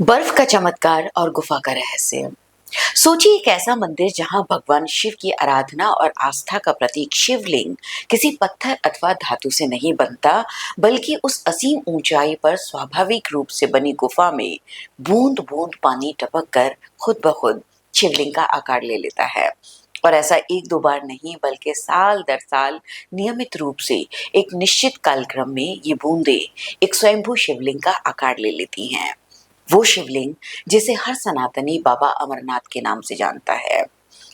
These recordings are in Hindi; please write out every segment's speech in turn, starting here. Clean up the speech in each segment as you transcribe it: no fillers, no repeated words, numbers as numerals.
बर्फ का चमत्कार और गुफा का रहस्य। सोचिए एक ऐसा मंदिर जहां भगवान शिव की आराधना और आस्था का प्रतीक शिवलिंग किसी पत्थर अथवा धातु से नहीं बनता, बल्कि उस असीम ऊंचाई पर स्वाभाविक रूप से बनी गुफा में बूंद बूंद पानी टपक कर खुद ब खुद शिवलिंग का आकार ले लेता है। और ऐसा एक दो बार नहीं, बल्कि साल दर साल नियमित रूप से एक निश्चित कालक्रम में ये बूंदे एक स्वयंभू शिवलिंग का आकार ले लेती हैं। वो शिवलिंग जिसे हर सनातनी बाबा अमरनाथ के नाम से जानता है।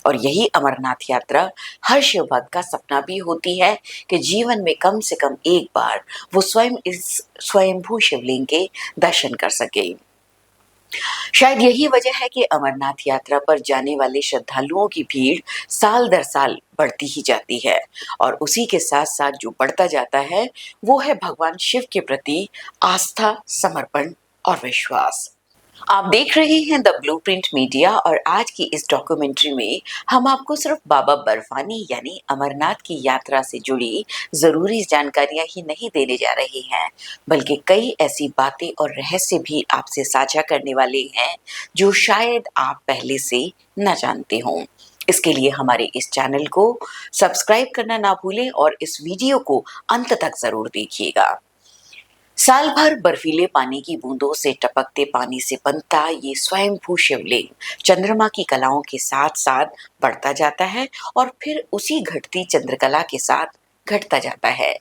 और यही अमरनाथ यात्रा हर शिव भक्त का सपना भी होती है कि जीवन में कम से कम एक बार वो स्वयं इस स्वयंभू शिवलिंग के दर्शन कर सके। शायद यही वजह है कि अमरनाथ यात्रा पर जाने वाले श्रद्धालुओं की भीड़ साल दर साल बढ़ती ही जाती है। और उसी के साथ साथ जो बढ़ता जाता है वो है भगवान शिव के प्रति आस्था, समर्पण और विश्वास। आप देख रहे हैं द ब्लूप्रिंट मीडिया, और आज की इस डॉक्यूमेंट्री में हम आपको सिर्फ बाबा बर्फानी यानी अमरनाथ की यात्रा से जुड़ी जरूरी जानकारियां ही नहीं देने जा रहे हैं, बल्कि कई ऐसी बातें और रहस्य भी आपसे साझा करने वाले हैं जो शायद आप पहले से न जानते हों। इसके लिए हमारे इस चैनल को सब्सक्राइब करना ना भूलें और इस वीडियो को अंत तक जरूर देखिएगा। साल भर बर्फीले पानी की बूंदों से टपकते पानी से बनता ये स्वयंभू शिवलिंग चंद्रमा की कलाओं के साथ साथ बढ़ता जाता है और फिर उसी घटती चंद्रकला के साथ घटता जाता है।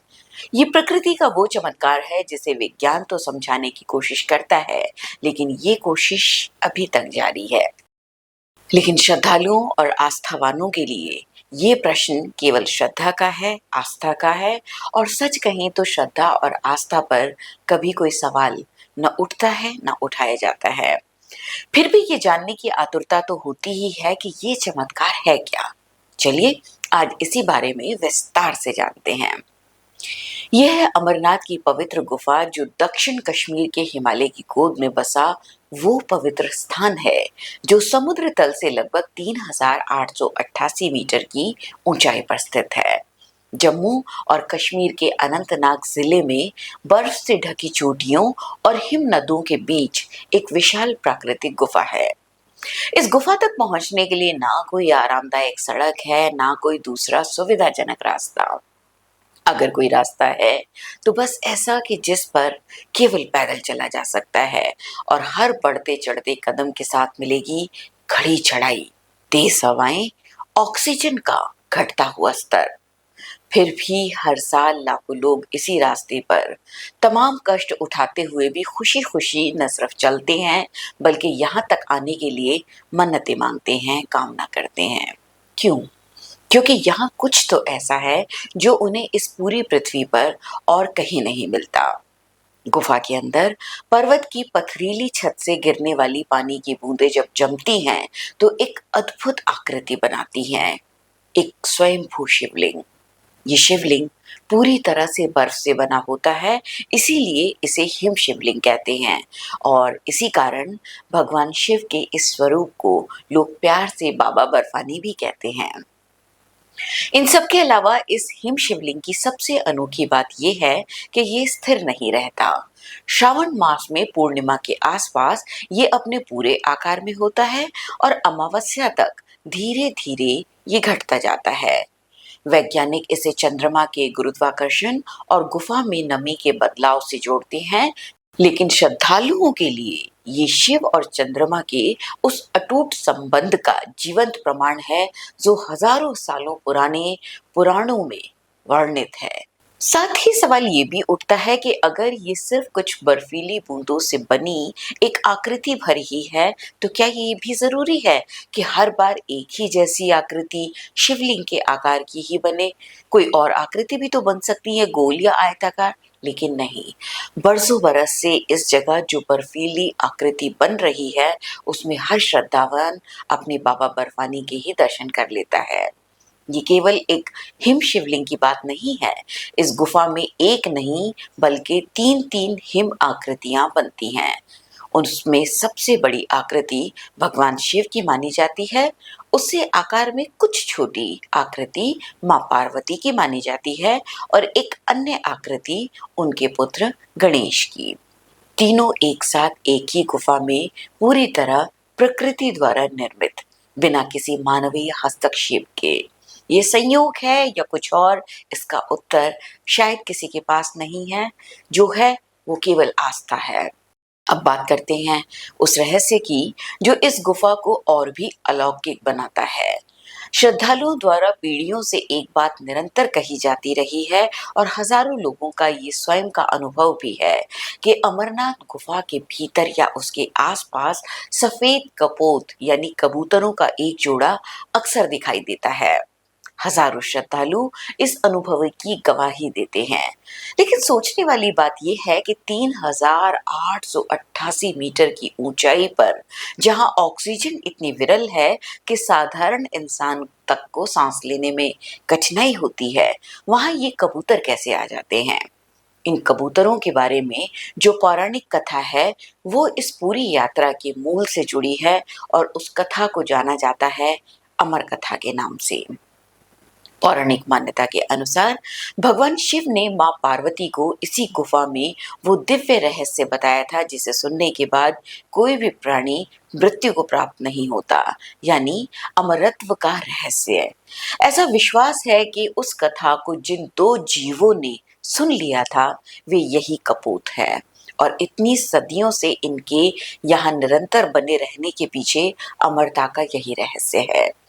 ये प्रकृति का वो चमत्कार है जिसे विज्ञान तो समझाने की कोशिश करता है, लेकिन ये कोशिश अभी तक जारी है। लेकिन श्रद्धालुओं और आस्थावानों के लिए ये प्रश्न केवल श्रद्धा का है, आस्था का है। और सच कहें तो श्रद्धा और आस्था पर कभी कोई सवाल न उठता है न उठाया जाता है। फिर भी ये जानने की आतुरता तो होती ही है कि ये चमत्कार है क्या। चलिए आज इसी बारे में विस्तार से जानते हैं। यह है अमरनाथ की पवित्र गुफा, जो दक्षिण कश्मीर के हिमालय की गोद में बसा वो पवित्र स्थान है जो समुद्र तल से लगभग 3,888 मीटर की ऊंचाई पर स्थित है। जम्मू और कश्मीर के अनंतनाग जिले में बर्फ से ढकी चोटियों और हिम नदों के बीच एक विशाल प्राकृतिक गुफा है। इस गुफा तक पहुंचने के लिए ना कोई आरामदायक सड़क है, ना कोई दूसरा सुविधाजनक रास्ता। अगर कोई रास्ता है तो बस ऐसा कि जिस पर केवल पैदल चला जा सकता है, और हर बढ़ते चढ़ते कदम के साथ मिलेगी खड़ी चढ़ाई, तेज हवाएं, ऑक्सीजन का घटता हुआ स्तर। फिर भी हर साल लाखों लोग इसी रास्ते पर तमाम कष्ट उठाते हुए भी खुशी खुशी न सिर्फ चलते हैं, बल्कि यहाँ तक आने के लिए मन्नतें मांगते हैं, कामना करते हैं। क्यों? क्योंकि यहाँ कुछ तो ऐसा है जो उन्हें इस पूरी पृथ्वी पर और कहीं नहीं मिलता। गुफा के अंदर पर्वत की पथरीली छत से गिरने वाली पानी की बूंदें जब जमती हैं तो एक अद्भुत आकृति बनाती हैं, एक स्वयंभू शिवलिंग। ये शिवलिंग पूरी तरह से बर्फ से बना होता है, इसीलिए इसे हिम शिवलिंग कहते हैं। और इसी कारण भगवान शिव के इस स्वरूप को लोग प्यार से बाबा बर्फानी भी कहते हैं। इन सब के अलावा इस हिम शिवलिंग की सबसे अनोखी बात यह है कि ये स्थिर नहीं रहता। श्रावण मास में पूर्णिमा के आसपास ये अपने पूरे आकार में होता है और अमावस्या तक धीरे धीरे ये घटता जाता है। वैज्ञानिक इसे चंद्रमा के गुरुत्वाकर्षण और गुफा में नमी के बदलाव से जोड़ते हैं, लेकिन श्रद्धालुओं के लिए ये शिव और चंद्रमा के उस अटूट संबंध का जीवंत प्रमाण है जो हजारों सालों पुराने पुराणों में वर्णित है। साथ ही सवाल ये भी उठता है कि अगर ये सिर्फ कुछ बर्फीली बूंदों से बनी एक आकृति भर ही है, तो क्या ये भी जरूरी है कि हर बार एक ही जैसी आकृति शिवलिंग के आकार की ही बने? कोई और आकृति भी तो बन सकती है, गोल या आयताकार। लेकिन नहीं, बरसों बरस से इस जगह जो बर्फीली आकृति बन रही है उसमें हर श्रद्धावान अपने बाबा बर्फानी के ही दर्शन कर लेता है। ये केवल एक हिम शिवलिंग की बात नहीं है। इस गुफा में एक नहीं बल्कि तीन तीन हिम आकृतियां बनती हैं। उसमें सबसे बड़ी आकृति भगवान शिव की मानी जाती है। उससे आकार में कुछ छोटी आकृति माँ पार्वती की मानी जाती है और एक अन्य आकृति उनके पुत्र गणेश की। तीनों एक साथ एक ही गुफा में, पूरी तरह प्रकृति द्वारा निर्मित, बिना किसी मानवीय हस्तक्षेप के। ये संयोग है या कुछ और, इसका उत्तर शायद किसी के पास नहीं है। जो है वो केवल आस्था है। अब बात करते हैं उस रहस्य की जो इस गुफा को और भी अलौकिक बनाता है। श्रद्धालुओं द्वारा पीढ़ियों से एक बात निरंतर कही जाती रही है और हजारों लोगों का ये स्वयं का अनुभव भी है कि अमरनाथ गुफा के भीतर या उसके आसपास सफेद कपोत यानी कबूतरों का एक जोड़ा अक्सर दिखाई देता है। हजारों श्रद्धालु इस अनुभव की गवाही देते हैं। लेकिन सोचने वाली बात यह है कि 3888 मीटर की ऊंचाई पर, जहां ऑक्सीजन इतनी विरल है कि साधारण इंसान तक को सांस लेने में कठिनाई होती है, वहां ये कबूतर कैसे आ जाते हैं? इन कबूतरों के बारे में जो पौराणिक कथा है, वो इस पूरी यात्रा के मूल से जुड़ी है और उस कथा को जाना जाता है अमर कथा के नाम से। पौराणिक मान्यता के अनुसार भगवान शिव ने मां पार्वती को इसी गुफा में वो दिव्य रहस्य बताया था जिसे सुनने के बाद कोई भी प्राणी मृत्यु को प्राप्त नहीं होता, यानी अमरत्व का रहस्य। ऐसा विश्वास है कि उस कथा को जिन दो जीवों ने सुन लिया था, वे यही कपूत है और इतनी सदियों से इनके यहाँ निरंतर बने रहने के पीछे अमरता का यही रहस्य है।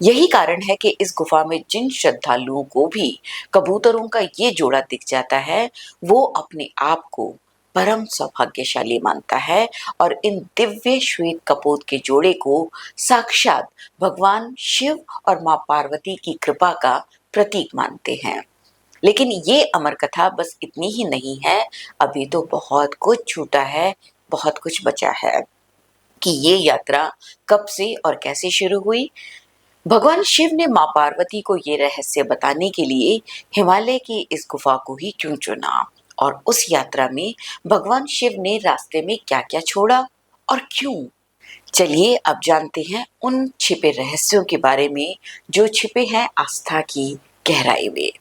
यही कारण है कि इस गुफा में जिन श्रद्धालुओं को भी कबूतरों का ये जोड़ा दिख जाता है, वो अपने आप को परम सौभाग्यशाली मानता है और इन दिव्य श्वेत कपोत के जोड़े को साक्षात भगवान शिव और मां पार्वती की कृपा का प्रतीक मानते हैं। लेकिन ये अमर कथा बस इतनी ही नहीं है। अभी तो बहुत कुछ छूटा है, बहुत कुछ बचा है कि ये यात्रा कब से और कैसे शुरू हुई। भगवान शिव ने मां पार्वती को ये रहस्य बताने के लिए हिमालय की इस गुफा को ही क्यों चुना, और उस यात्रा में भगवान शिव ने रास्ते में क्या क्या छोड़ा और क्यों? चलिए अब जानते हैं उन छिपे रहस्यों के बारे में जो छिपे हैं आस्था की गहराई में।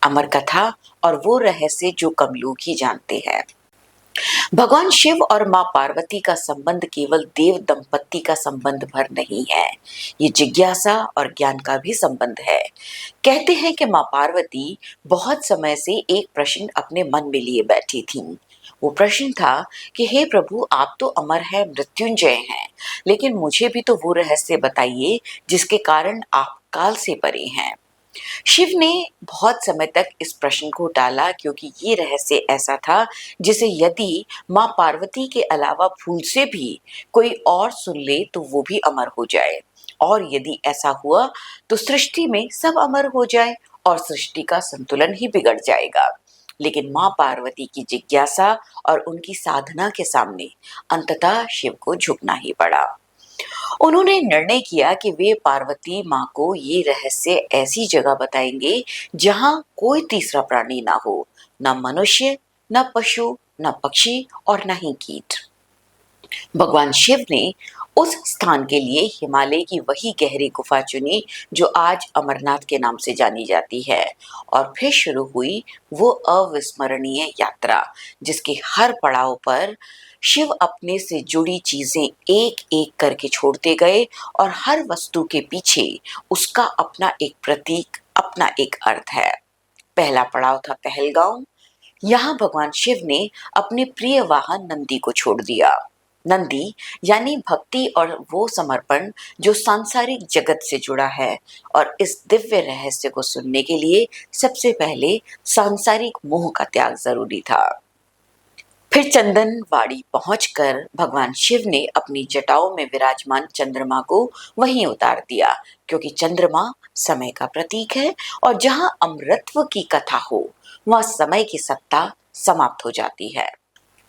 अमर कथा और वो रहस्य जो कम लोग ही जानते हैं। भगवान शिव और मां पार्वती का संबंध केवल देव दंपत्ति का संबंध भर नहीं है, ये जिज्ञासा और ज्ञान का भी संबंध है। कहते हैं कि मां पार्वती बहुत समय से एक प्रश्न अपने मन में लिए बैठी थीं। वो प्रश्न था कि हे प्रभु, आप तो अमर है, मृत्युंजय हैं, लेकिन मुझे भी तो वो रहस्य बताइए जिसके कारण आप काल से परे हैं। शिव ने बहुत समय तक इस प्रश्न को टाला क्योंकि ये रहस्य ऐसा था जिसे यदि मां पार्वती के अलावा भूल से भी कोई और सुन ले तो वो भी अमर हो जाए, और यदि ऐसा हुआ तो सृष्टि में सब अमर हो जाए और सृष्टि का संतुलन ही बिगड़ जाएगा। लेकिन मां पार्वती की जिज्ञासा और उनकी साधना के सामने अंततः शिव को झुकना ही पड़ा। उन्होंने निर्णय किया कि वे पार्वती माँ को ये रहस्य ऐसी जगह बताएंगे जहाँ कोई तीसरा प्राणी ना हो, न मनुष्य, न पशु, न पक्षी और न ही कीट। भगवान शिव ने उस स्थान के लिए हिमालय की वही गहरी गुफा चुनी जो आज अमरनाथ के नाम से जानी जाती है, और फिर शुरू हुई वो अविस्मरणीय यात्रा जिसके हर पड़ाव पर शिव अपने से जुड़ी चीजें एक एक करके छोड़ते गए और हर वस्तु के पीछे उसका अपना एक प्रतीक, अपना एक अर्थ है। पहला पड़ाव था पहलगांव। यहाँ भगवान शिव ने अपने प्रिय वाहन नंदी को छोड़ दिया। नंदी यानी भक्ति और वो समर्पण जो सांसारिक जगत से जुड़ा है, और इस दिव्य रहस्य को सुनने के लिए सबसे पहले सांसारिक मोह का त्याग जरूरी था। फिर चंदनवाड़ी पहुंचकर भगवान शिव ने अपनी जटाओं में विराजमान चंद्रमा को वहीं उतार दिया, क्योंकि चंद्रमा समय का प्रतीक है और जहां अमरत्व की कथा हो वहां समय की सत्ता समाप्त हो जाती है।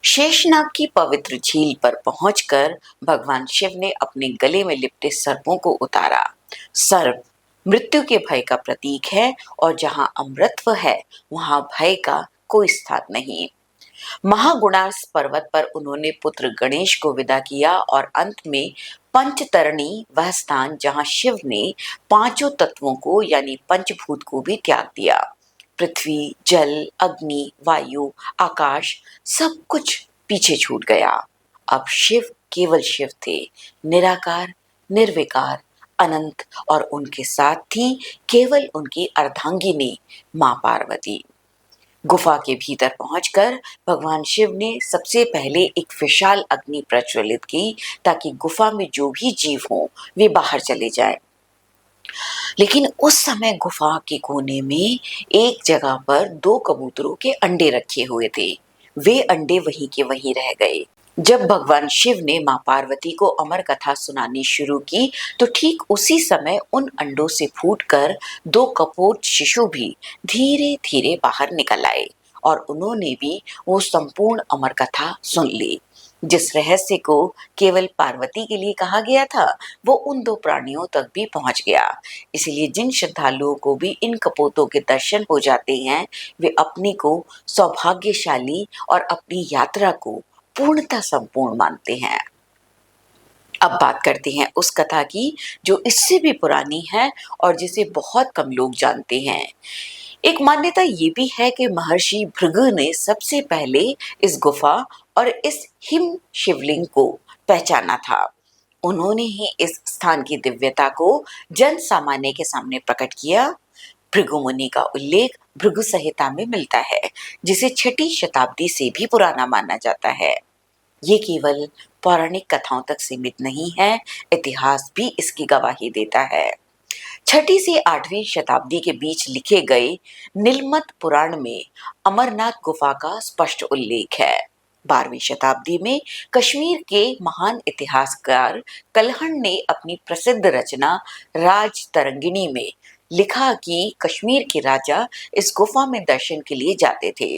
शेषनाग की पवित्र झील पर पहुंचकर भगवान शिव ने अपने गले में लिपटे सर्पों को उतारा। सर्प मृत्यु के भय का प्रतीक है और जहां अमरत्व है वहां भय का कोई स्थान नहीं। महागुणास पर्वत पर उन्होंने पुत्र गणेश को विदा किया और अंत में पंचतरणी, वह स्थान जहां शिव ने पांचों तत्वों को यानी पंचभूत को भी त्याग दिया। पृथ्वी, जल, अग्नि, वायु, आकाश, सब कुछ पीछे छूट गया। अब शिव केवल शिव थे, निराकार, निर्विकार, अनंत, और उनके साथ थी केवल उनकी अर्धांगिनी मां पार्वती। गुफा के भीतर पहुंचकर भगवान शिव ने सबसे पहले एक विशाल अग्नि प्रज्वलित की ताकि गुफा में जो भी जीव हों वे बाहर चले जाएं। लेकिन उस समय गुफा के कोने में एक जगह पर दो कबूतरों के अंडे रखे हुए थे। वे अंडे वहीं के वहीं रह गए। जब भगवान शिव ने मां पार्वती को अमर कथा सुनानी शुरू की तो ठीक उसी समय उन अंडों से फूटकर दो कपोत शिशु भी धीरे धीरे बाहर निकल आए और उन्होंने भी वो संपूर्ण अमर कथा सुन ली। जिस रहस्य को केवल पार्वती के लिए कहा गया था वो उन दो प्राणियों तक भी पहुंच गया। इसलिए जिन श्रद्धालुओं को भी इन कपोतों के दर्शन हो जाते हैं वे अपने को सौभाग्यशाली और अपनी यात्रा को पूर्णतः संपूर्ण मानते हैं। अब बात करते हैं उस कथा की जो इससे भी पुरानी है और जिसे बहुत कम लोग जानते हैं। एक मान्यता ये भी है कि महर्षि भृगु ने सबसे पहले इस गुफा और इस हिम शिवलिंग को पहचाना था। उन्होंने ही इस स्थान की दिव्यता को जन सामान्य के सामने प्रकट किया। भृगु मुनि का उल्लेख भृगु संहिता में मिलता है जिसे 6ठी शताब्दी से भी पुराना माना जाता है। ये केवल पौराणिक कथाओं तक सीमित नहीं है, इतिहास भी इसकी गवाही देता है। 6ठी से 8वीं शताब्दी के बीच लिखे गए नीलमत पुराण में अमरनाथ गुफा का स्पष्ट उल्लेख है। 12वीं शताब्दी में कश्मीर के महान इतिहासकार कलहण ने अपनी प्रसिद्ध रचना राजतरंगिणी में लिखा कि कश्मीर के राजा इस गुफा में दर्शन के लिए जाते थे।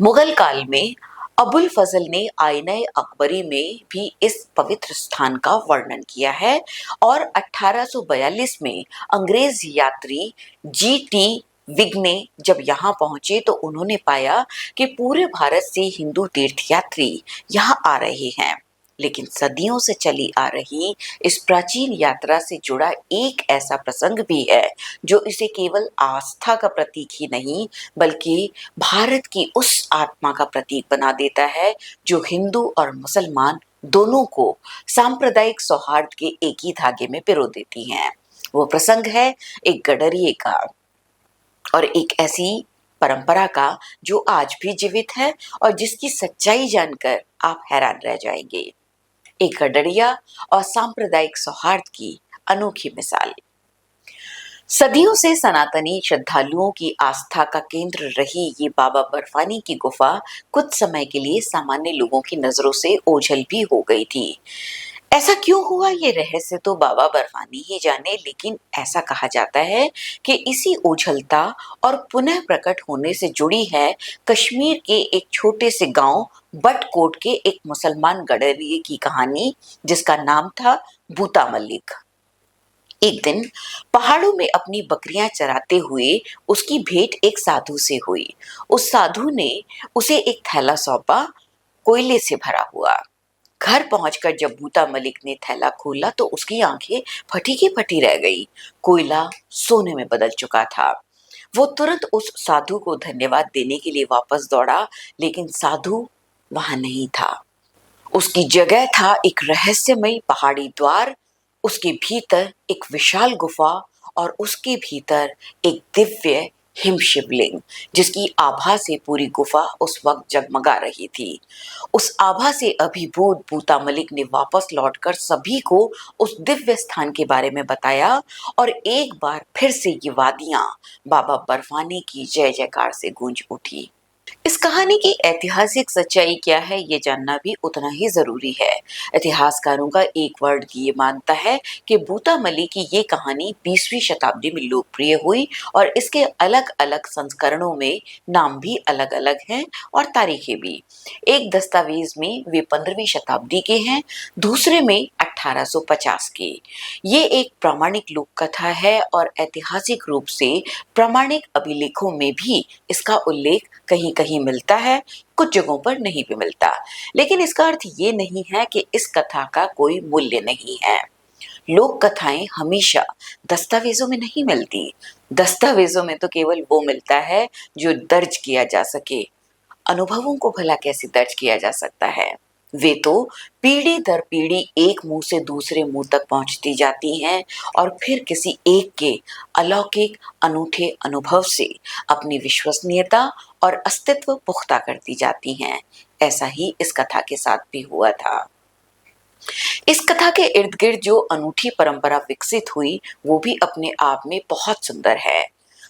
मुगल काल में अबुल फजल ने आईने अकबरी में भी इस पवित्र स्थान का वर्णन किया है और 1842 में अंग्रेज यात्री जी.टी. विग्ने जब यहाँ पहुंचे तो उन्होंने पाया कि पूरे भारत से हिंदू तीर्थयात्री यहाँ आ रहे हैं। लेकिन सदियों से चली आ रही इस प्राचीन यात्रा से जुड़ा एक ऐसा प्रसंग भी है जो इसे केवल आस्था का प्रतीक ही नहीं बल्कि भारत की उस आत्मा का प्रतीक बना देता है जो हिंदू और मुसलमान दोनों को सांप्रदायिक सौहार्द के एक ही धागे में पिरो देती हैं। वो प्रसंग है एक गडरिये का और एक ऐसी परंपरा का जो आज भी जीवित है और जिसकी सच्चाई जानकर आप हैरान रह जाएंगे। एक गडरिया और सांप्रदायिक सौहार्द की अनोखी मिसाल। सदियों से सनातनी श्रद्धालुओं की आस्था का केंद्र रही ये बाबा बर्फानी की गुफा कुछ समय के लिए सामान्य लोगों की नजरों से ओझल भी हो गई थी। ऐसा क्यों हुआ ये रहस्य तो बाबा बर्फानी ही जाने, लेकिन ऐसा कहा जाता है कि इसी ओझलता और पुनः प्रकट होने से जुड़ी है कश्मीर के एक छोटे से गांव बटकोट के एक मुसलमान गडरिये की कहानी जिसका नाम था बूता मलिक। एक दिन पहाड़ों में अपनी बकरियां चराते हुए उसकी भेंट एक साधु से हुई। उस साधु ने उसे एक थैला सौंपा, कोयले से भरा हुआ। घर पहुंचकर जब बूता मलिक ने थैला खोला तो उसकी आंखें फटी की फटी रह गई। कोयला सोने में बदल चुका था। वो तुरंत उस साधु को धन्यवाद देने के लिए वापस दौड़ा, लेकिन साधु वहां नहीं था। उसकी जगह था एक रहस्यमयी पहाड़ी द्वार, उसके भीतर एक विशाल गुफा और उसके भीतर एक दिव्य हिम शिवलिंग जिसकी आभा से पूरी गुफा उस वक्त जगमगा रही थी। उस आभा से अभिभूत बूता मलिक ने वापस लौटकर सभी को उस दिव्य स्थान के बारे में बताया और एक बार फिर से ये वादियां बाबा बर्फानी की जय जयकार से गूंज उठी। इस कहानी की ऐतिहासिक सच्चाई क्या है ये जानना भी उतना ही जरूरी है। इतिहासकारों का एक वर्ग ये मानता है कि बूता मलिक की ये कहानी 20वीं शताब्दी में लोकप्रिय हुई और इसके अलग अलग संस्करणों में नाम भी अलग अलग हैं और तारीखें भी। एक दस्तावेज में वे 15वीं शताब्दी के हैं, दूसरे में 1850 के। ये एक प्रामाणिक लोक कथा है और ऐतिहासिक रूप से प्रामाणिक अभिलेखों में भी इसका उल्लेख कहीं कहीं मिलता है, कुछ जगहों पर नहीं भी मिलता। लेकिन इसका अर्थ ये नहीं है कि इस कथा का कोई मूल्य नहीं है। लोक कथाएं हमेशा दस्तावेजों में नहीं मिलती। दस्तावेजों में तो केवल वो मिलता है जो दर्ज किया जा सके। अनुभवों को भला कैसे दर्ज किया जा सकता है? वे तो पीढ़ी दर पीढ़ी एक मुंह से दूसरे मुंह तक पहुंचती जाती हैं और फिर किसी एक के अलौकिक अनूठे अनुभव से अपनी विश्वसनीयता और अस्तित्व पुख्ता करती जाती हैं। ऐसा ही इस कथा के साथ भी हुआ था। इस कथा के इर्द गिर्द जो अनूठी परंपरा विकसित हुई वो भी अपने आप में बहुत सुंदर है।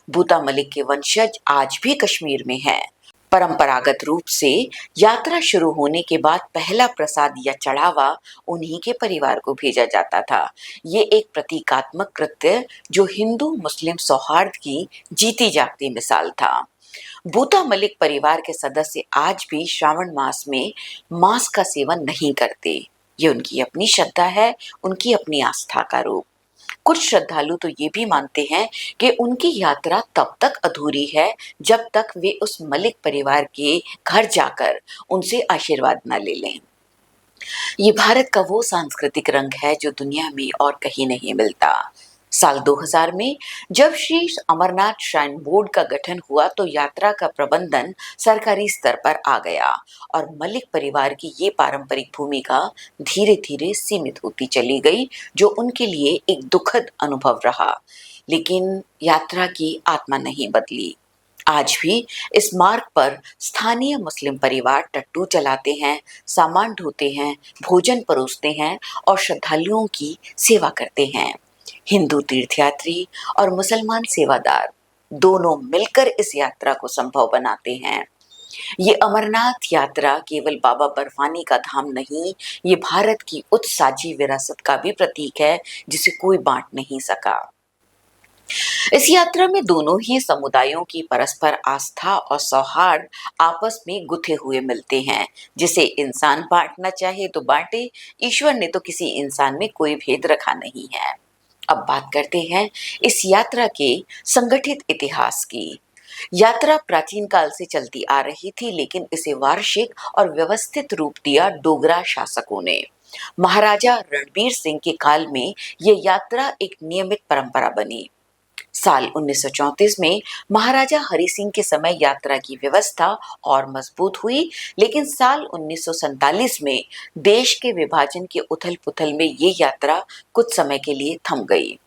बूता मलिक के वंशज आज भी कश्मीर में हैं। परंपरागत रूप से यात्रा शुरू होने के बाद पहला प्रसाद या चढ़ावा उन्हीं के परिवार को भेजा जाता था। ये एक प्रतीकात्मक कृत्य जो हिंदू मुस्लिम सौहार्द की जीती जागती मिसाल था। बूता मलिक परिवार के सदस्य आज भी श्रावण मास में मांस का सेवन नहीं करते। ये उनकी अपनी श्रद्धा है, उनकी अपनी आस्था का रूप। कुछ श्रद्धालु तो ये भी मानते हैं कि उनकी यात्रा तब तक अधूरी है जब तक वे उस मलिक परिवार के घर जाकर उनसे आशीर्वाद न ले लें। ये भारत का वो सांस्कृतिक रंग है जो दुनिया में और कहीं नहीं मिलता। साल 2000 में जब श्री अमरनाथ श्राइन बोर्ड का गठन हुआ तो यात्रा का प्रबंधन सरकारी स्तर पर आ गया और मलिक परिवार की ये पारंपरिक भूमिका धीरे धीरे सीमित होती चली गई, जो उनके लिए एक दुखद अनुभव रहा। लेकिन यात्रा की आत्मा नहीं बदली। आज भी इस मार्ग पर स्थानीय मुस्लिम परिवार टट्टू चलाते हैं, सामान ढोते हैं, भोजन परोसते हैं और श्रद्धालुओं की सेवा करते हैं। हिंदू तीर्थयात्री और मुसलमान सेवादार दोनों मिलकर इस यात्रा को संभव बनाते हैं। ये अमरनाथ यात्रा केवल बाबा बर्फानी का धाम नहीं, ये भारत की उत्साजी विरासत का भी प्रतीक है जिसे कोई बांट नहीं सका। इस यात्रा में दोनों ही समुदायों की परस्पर आस्था और सौहार्द आपस में गुथे हुए मिलते हैं। जिसे इंसान बांटना चाहे तो बांटे, ईश्वर ने तो किसी इंसान में कोई भेद रखा नहीं है। अब बात करते हैं इस यात्रा के संगठित इतिहास की। यात्रा प्राचीन काल से चलती आ रही थी, लेकिन इसे वार्षिक और व्यवस्थित रूप दिया डोगरा शासकों ने। महाराजा रणबीर सिंह के काल में ये यात्रा एक नियमित परंपरा बनी। साल 1934 में महाराजा हरि सिंह के समय यात्रा की व्यवस्था और मजबूत हुई, लेकिन साल 1947 में देश के विभाजन के उथल-पुथल में ये यात्रा कुछ समय के लिए थम गई।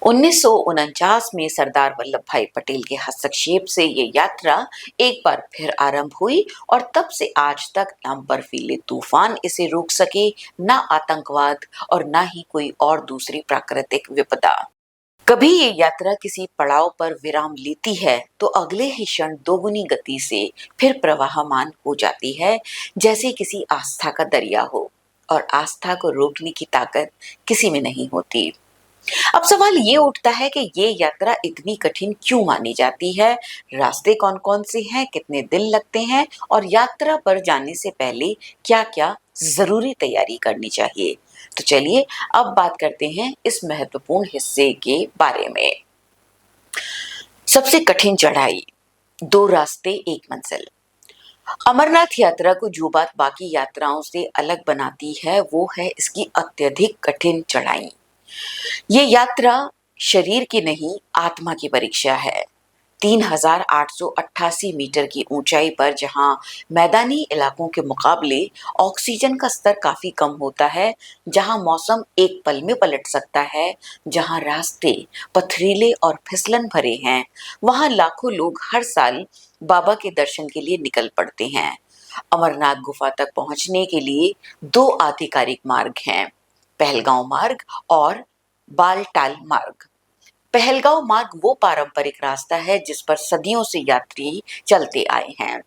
1949 में सरदार वल्लभ भाई पटेल के हस्तक्षेप से ये यात्रा एक बार फिर आरंभ हुई और तब से आज तक ना बर्फीले तूफान इसे रोक सके, ना आतंकवाद और ना ही कोई और दूसरी प्राकृतिक विपदा। कभी ये यात्रा किसी पड़ाव पर विराम लेती है तो अगले ही क्षण दोगुनी गति से फिर प्रवाहमान हो जाती है, जैसे किसी आस्था का दरिया हो, और आस्था को रोकने की ताकत किसी में नहीं होती। अब सवाल ये उठता है कि ये यात्रा इतनी कठिन क्यों मानी जाती है? रास्ते कौन कौन से हैं, कितने दिन लगते हैं और यात्रा पर जाने से पहले क्या क्या जरूरी तैयारी करनी चाहिए? तो चलिए अब बात करते हैं इस महत्वपूर्ण हिस्से के बारे में। सबसे कठिन चढ़ाई, 2 रास्ते 1 मंजिल। अमरनाथ यात्रा को जो बात बाकी यात्राओं से अलग बनाती है वो है इसकी अत्यधिक कठिन चढ़ाई। ये यात्रा शरीर की नहीं, आत्मा की परीक्षा है। 3888 मीटर की ऊंचाई पर जहां मैदानी इलाकों के मुकाबले ऑक्सीजन का स्तर काफी कम होता है, जहां मौसम एक पल में पलट सकता है, जहां रास्ते पथरीले और फिसलन भरे हैं, वहां लाखों लोग हर साल बाबा के दर्शन के लिए निकल पड़ते हैं। अमरनाथ गुफा तक पहुंचने के लिए 2 आधिकारिक मार्ग हैं, पहलगांव मार्ग और बालटाल मार्ग। पहलगांव मार्ग वो पारंपरिक रास्ता है जिस पर सदियों से यात्री चलते आए हैं।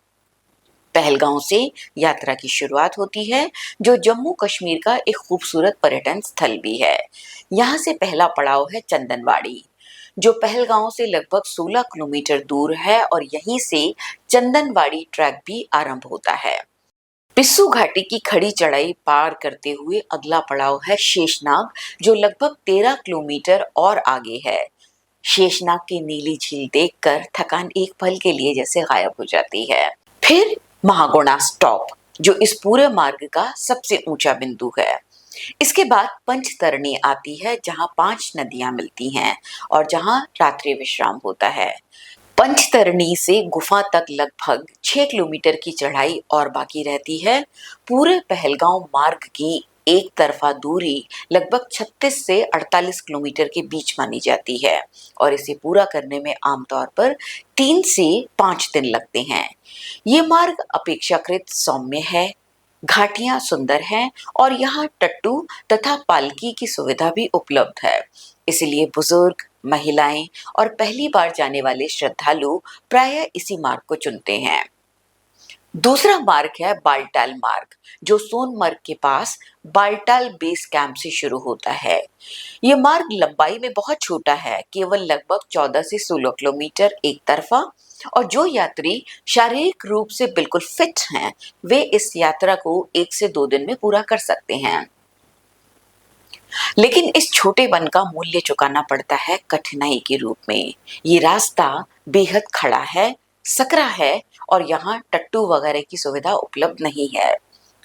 पहलगांव से यात्रा की शुरुआत होती है, जो जम्मू कश्मीर का एक खूबसूरत पर्यटन स्थल भी है। यहाँ से पहला पड़ाव है चंदनवाड़ी, जो पहलगांव से लगभग 16 किलोमीटर दूर है और यहीं से चंदनवाड़ी ट्रैक भी आरंभ होता है। पिस्सू घाटी की खड़ी चढ़ाई पार करते हुए अगला पड़ाव है शेषनाग, जो लगभग 13 किलोमीटर और आगे है। शेषनाग की नीली झील देखकर थकान एक पल के लिए जैसे गायब हो जाती है। फिर महागुणा स्टॉप, जो इस पूरे मार्ग का सबसे ऊंचा बिंदु है। इसके बाद पंचतरणी आती है, जहां 5 नदियां मिलती हैं और जहां रात्रि विश्राम होता है। पंचतरणी से गुफा तक लगभग 6 किलोमीटर की चढ़ाई और बाकी रहती है। पूरे पहलगांव मार्ग की एक तरफा दूरी लगभग 36 से 48 किलोमीटर के बीच मानी जाती है और इसे पूरा करने में आमतौर पर 3 से 5 दिन लगते हैं। ये मार्ग अपेक्षाकृत सौम्य है, घाटियां सुंदर हैं और यहाँ टट्टू तथा पालकी की सुविधा भी उपलब्ध है। इसलिए बुजुर्ग, महिलाएं और पहली बार जाने वाले श्रद्धालु प्रायः इसी मार्ग को चुनते हैं। दूसरा मार्ग है बालटाल मार्ग, जो सोनमर्ग के पास बालटाल बेस कैंप से शुरू होता है। ये मार्ग लंबाई में बहुत छोटा है, केवल लगभग 14 से 16 किलोमीटर एक तरफा, और जो यात्री शारीरिक रूप से बिल्कुल फिट हैं, वे इस यात्रा को 1 से 2 दिन में पूरा कर सकते हैं। लेकिन इस छोटे वन का मूल्य चुकाना पड़ता है कठिनाई के रूप में। ये रास्ता बेहद खड़ा है, सकरा है और यहाँ टट्टू वगैरह की सुविधा उपलब्ध नहीं है।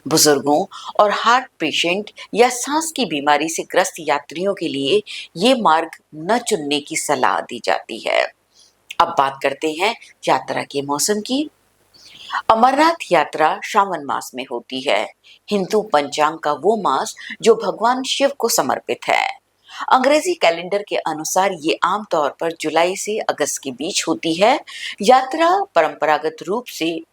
बुजुर्गों और हार्ट पेशेंट या सांस की बीमारी से ग्रस्त यात्रियों के लिए ये मार्ग न चुनने की सलाह दी जाती है। अब बात करते हैं यात्रा के मौसम की। अमरनाथ यात्रा श्रावण मास में होती है, हिंदू पंचांग का वो मास जो भगवान शिव को समर्पित है। अंग्रेजी कैलेंडर के अनुसार ये आमतौर पर जुलाई से अगस्त के बीच होती है। यात्रा परंपरागत रूप से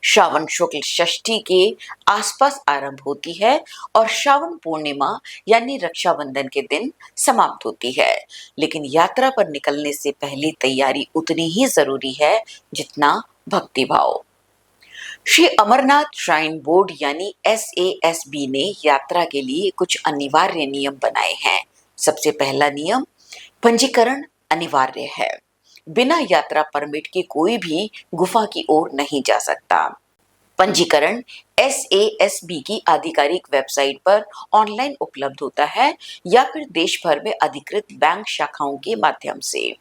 श्रावण शुक्ल षष्ठी के आसपास आरंभ होती है और श्रावण पूर्णिमा यानी रक्षाबंधन के दिन समाप्त होती है। लेकिन यात्रा पर निकलने से पहले तैयारी उतनी ही जरूरी है जितना भक्तिभाव। श्री अमरनाथ श्राइन बोर्ड यानी SASB ने यात्रा के लिए कुछ अनिवार्य नियम बनाए हैं। सबसे पहला नियम, पंजीकरण अनिवार्य है। बिना यात्रा परमिट के कोई भी गुफा की ओर नहीं जा सकता। पंजीकरण SASB की आधिकारिक वेबसाइट पर ऑनलाइन उपलब्ध होता है या फिर देश भर में अधिकृत बैंक शाखाओं के माध्यम से।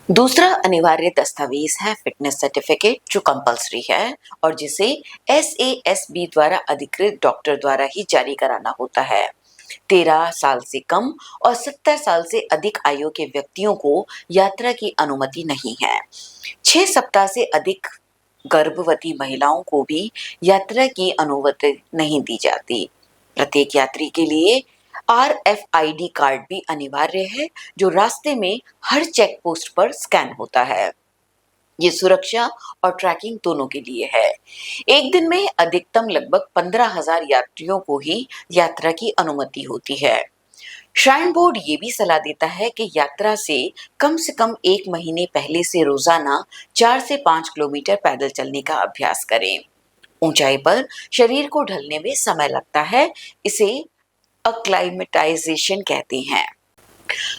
दूसरा अनिवार्य दस्तावेज है फिटनेस सर्टिफिकेट, जो कंपलसरी है और जिसे SASB द्वारा अधिकृत डॉक्टर द्वारा ही जारी कराना होता है। 13 साल से कम और 70 साल से अधिक आयु के व्यक्तियों को यात्रा की अनुमति नहीं है। 6 सप्ताह से अधिक गर्भवती महिलाओं को भी यात्रा की अनुमति नहीं दी जाती। प्रत्येक यात्री के लिए RFID कार्ड भी अनिवार्य है, जो रास्ते में हर चेक पोस्ट पर स्कैन होता है। ये सुरक्षा और ट्रैकिंग दोनों के लिए है। एक दिन में अधिकतम लगभग 15,000 यात्रियों को ही यात्रा की अनुमति होती है। श्राइन बोर्ड ये भी सलाह देता है कि यात्रा से कम 1 महीने पहले से रोजाना 4 से 5 किलोमीटर पैदल चलने का अभ्यास करें। ऊंचाई पर शरीर को ढलने में समय लगता है, इसे अक्लाइमेटाइजेशन कहते हैं।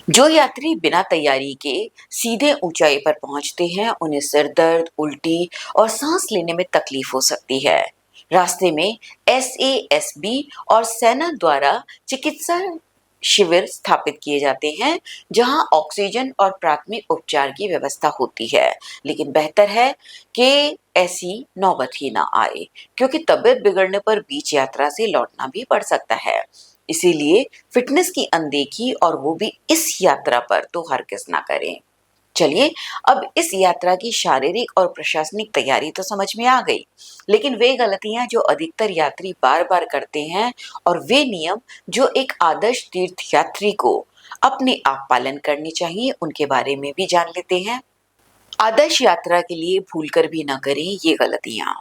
जो यात्री बिना तैयारी के सीधे ऊंचाई पर पहुंचते हैं, उन्हें सिर दर्द, उल्टी और सांस लेने में तकलीफ हो सकती है। रास्ते में SASB और सेना द्वारा चिकित्सा शिविर स्थापित किए जाते हैं, जहां ऑक्सीजन और प्राथमिक उपचार की व्यवस्था होती है। लेकिन बेहतर है कि ऐसी नौबत ही ना आए, क्योंकि तबीयत बिगड़ने पर बीच यात्रा से लौटना भी पड़ सकता है। इसीलिए फिटनेस की अनदेखी, और वो भी इस यात्रा पर, तो हरगिज ना करें। चलिए, अब इस यात्रा की शारीरिक और प्रशासनिक तैयारी तो समझ में आ गई, लेकिन वे गलतियां जो अधिकतर यात्री बार बार करते हैं और वे नियम जो एक आदर्श तीर्थ यात्री को अपने आप पालन करने चाहिए, उनके बारे में भी जान लेते हैं। आदर्श यात्रा के लिए भूलकर भी ना करें ये गलतियां।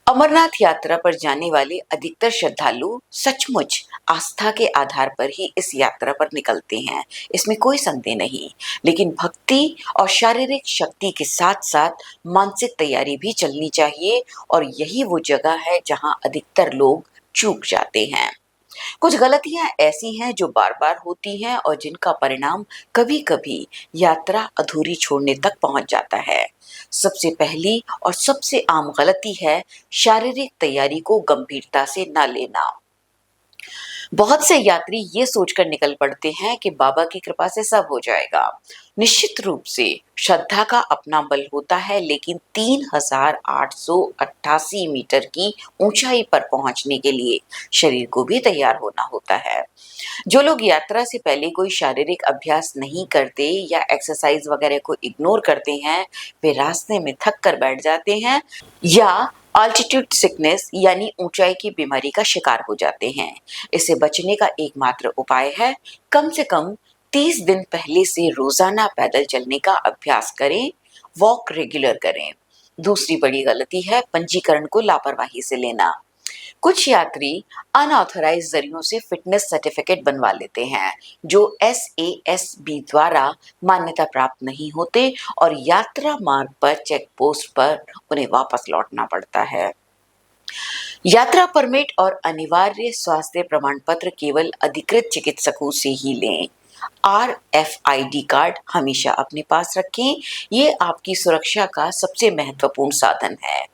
अमरनाथ यात्रा पर जाने वाले अधिकतर श्रद्धालु सचमुच आस्था के आधार पर ही इस यात्रा पर निकलते हैं, इसमें कोई संदेह नहीं। लेकिन भक्ति और शारीरिक शक्ति के साथ साथ मानसिक तैयारी भी चलनी चाहिए, और यही वो जगह है जहां अधिकतर लोग चूक जाते हैं। कुछ गलतियां ऐसी हैं जो बार बार होती हैं और जिनका परिणाम कभी कभी यात्रा अधूरी छोड़ने तक पहुंच जाता है। सबसे पहली और सबसे आम गलती है शारीरिक तैयारी को गंभीरता से न लेना। बहुत से यात्री ये सोचकर निकल पड़ते हैं कि बाबा की कृपा से सब हो जाएगा। निश्चित रूप से श्रद्धा का अपना बल होता है, लेकिन 3,888 मीटर की ऊंचाई पर पहुंचने के लिए शरीर को भी तैयार होना होता है। जो लोग यात्रा से पहले कोई शारीरिक अभ्यास नहीं करते या एक्सरसाइज वगैरह को इग्नोर करते हैं, वे रास्ते में थक कर बैठ जाते हैं या अल्टीट्यूड सिकनेस यानी ऊंचाई की बीमारी का शिकार हो जाते हैं। इससे बचने का एकमात्र उपाय है कम से कम 30 दिन पहले से रोजाना पैदल चलने का अभ्यास करें, वॉक रेगुलर करें। दूसरी बड़ी गलती है पंजीकरण को लापरवाही से लेना। कुछ यात्री अनऑथराइज जरियों से फिटनेस सर्टिफिकेट बनवा लेते हैं जो SASB द्वारा मान्यता प्राप्त नहीं होते और यात्रा मार्ग पर चेक पोस्ट पर उन्हें वापस लौटना पड़ता है। यात्रा परमिट और अनिवार्य स्वास्थ्य प्रमाण पत्र केवल अधिकृत चिकित्सकों से ही लें। RFID कार्ड हमेशा अपने पास रखें, ये आपकी सुरक्षा का सबसे महत्वपूर्ण साधन है।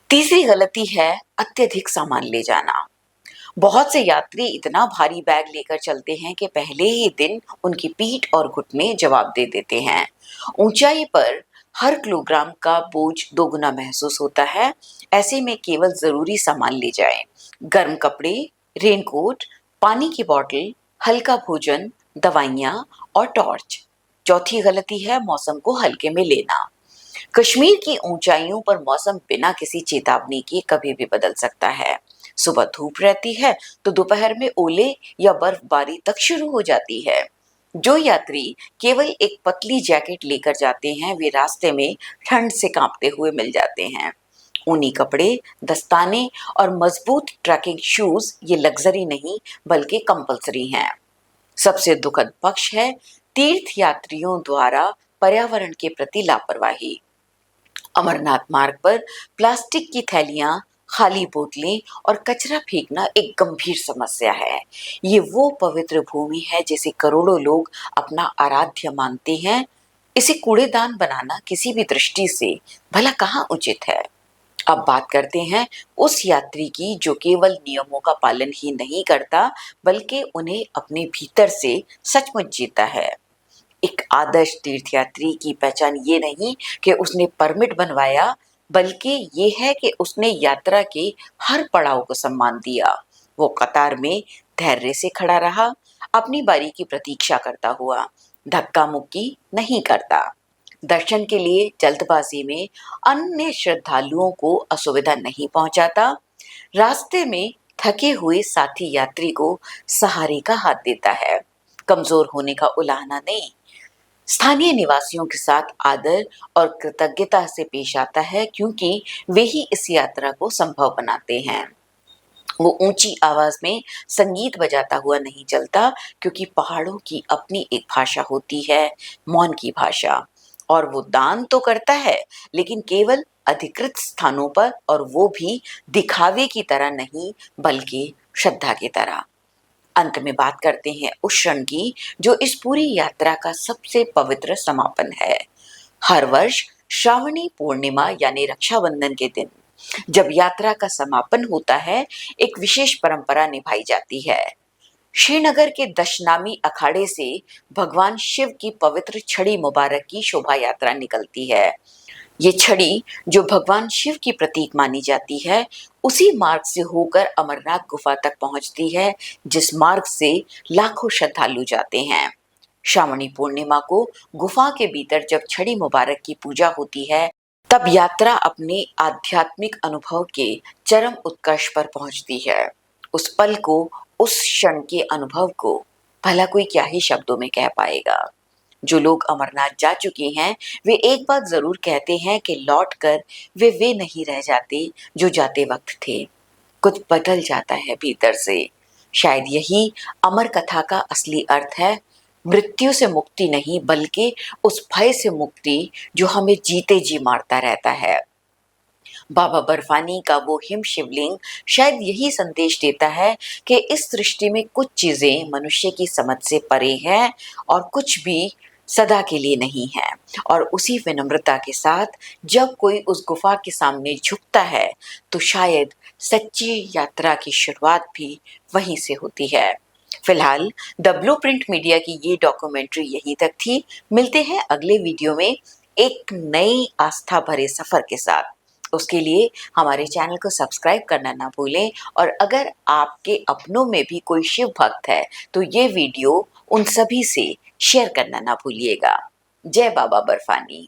तीसरी गलती है अत्यधिक सामान ले जाना। बहुत से यात्री इतना भारी बैग लेकर चलते हैं कि पहले ही दिन उनकी पीठ और घुटने जवाब दे देते हैं। ऊंचाई पर हर किलोग्राम का बोझ दोगुना महसूस होता है। ऐसे में केवल जरूरी सामान ले जाएं। गर्म कपड़े, रेनकोट, पानी की बोतल, हल्का भोजन, दवाइयाँ और टॉर्च। चौथी गलती है मौसम को हल्के में लेना। कश्मीर की ऊंचाइयों पर मौसम बिना किसी चेतावनी के कभी भी बदल सकता है। सुबह धूप रहती है तो दोपहर में ओले या बर्फबारी तक शुरू हो जाती है। जो यात्री केवल एक पतली जैकेट लेकर जाते हैं वे रास्ते में ठंड से कांपते हुए मिल जाते हैं। ऊनी कपड़े, दस्ताने और मजबूत ट्रैकिंग शूज ये लग्जरी नहीं बल्कि कंपल्सरी हैं। सबसे दुखद पक्ष है तीर्थ यात्रियों द्वारा पर्यावरण के प्रति लापरवाही। अमरनाथ मार्ग पर प्लास्टिक की थैलियां, खाली बोतलें और कचरा फेंकना एक गंभीर समस्या है। ये वो पवित्र भूमि है जिसे करोड़ों लोग अपना आराध्य मानते हैं। इसे कूड़ेदान बनाना किसी भी दृष्टि से भला कहाँ उचित है। अब बात करते हैं उस यात्री की जो केवल नियमों का पालन ही नहीं करता बल्कि उन्हें अपने भीतर से सचमुच जीता है। एक आदर्श तीर्थयात्री की पहचान ये नहीं कि उसने परमिट बनवाया बल्कि ये है कि उसने यात्रा के हर पड़ाव को सम्मान दिया। वो कतार में धैर्य से खड़ा रहा, अपनी बारी की प्रतीक्षा करता हुआ, धक्का मुक्की नहीं करता। दर्शन के लिए जल्दबाजी में अन्य श्रद्धालुओं को असुविधा नहीं पहुंचाता, रास्ते में थके हुए साथी यात्री को सहारे का हाथ देता है, कमजोर होने का उलाहना नहीं। स्थानीय निवासियों के साथ आदर और कृतज्ञता से पेश आता है क्योंकि वे ही इस यात्रा को संभव बनाते हैं। वो ऊंची आवाज में संगीत बजाता हुआ नहीं चलता क्योंकि पहाड़ों की अपनी एक भाषा होती है, मौन की भाषा। और वो दान तो करता है लेकिन केवल अधिकृत स्थानों पर, और वो भी दिखावे की तरह नहीं बल्कि श्रद्धा की तरह। अंत में बात करते हैं उस क्षण की जो इस पूरी यात्रा का सबसे पवित्र समापन है। हर वर्ष श्रावणी पूर्णिमा यानी रक्षाबंधन के दिन जब यात्रा का समापन होता है, एक विशेष परंपरा निभाई जाती है। श्रीनगर के दशनामी अखाड़े से भगवान शिव की पवित्र छड़ी मुबारक की शोभा यात्रा निकलती है। ये छड़ी जो भगवान शिव की प्रतीक मानी जाती है उसी मार्ग से होकर अमरनाथ गुफा तक पहुंचती है जिस मार्ग से लाखों श्रद्धालु जाते हैं। श्रावणी पूर्णिमा को गुफा के भीतर जब छड़ी मुबारक की पूजा होती है तब यात्रा अपने आध्यात्मिक अनुभव के चरम उत्कर्ष पर पहुंचती है। उस पल को, उस क्षण के अनुभव को भला कोई क्या ही शब्दों में कह पाएगा। जो लोग अमरनाथ जा चुके हैं वे एक बात जरूर कहते हैं कि लौटकर वे नहीं रह जाते जो जाते वक्त थे। कुछ बदल जाता है भीतर से। शायद यही अमर कथा का असली अर्थ है, मृत्यु से मुक्ति नहीं बल्कि उस भय से मुक्ति जो हमें जीते जी मारता रहता है। बाबा बर्फानी का वो हिम शिवलिंग शायद यही संदेश देता है कि इस सृष्टि में कुछ चीजें मनुष्य की समझ से परे हैं और कुछ भी सदा के लिए नहीं है। और उसी विनम्रता के साथ जब कोई उस गुफा के सामने झुकता है तो शायद सच्ची यात्रा की शुरुआत भी वहीं से होती है। फिलहाल द ब्लूप्रिंट मीडिया की ये डॉक्यूमेंट्री यहीं तक थी। मिलते हैं अगले वीडियो में एक नई आस्था भरे सफर के साथ। उसके लिए हमारे चैनल को सब्सक्राइब करना ना भूलें और अगर आपके अपनों में भी कोई शिव भक्त है तो ये वीडियो उन सभी से शेयर करना ना भूलिएगा। जय बाबा बर्फानी।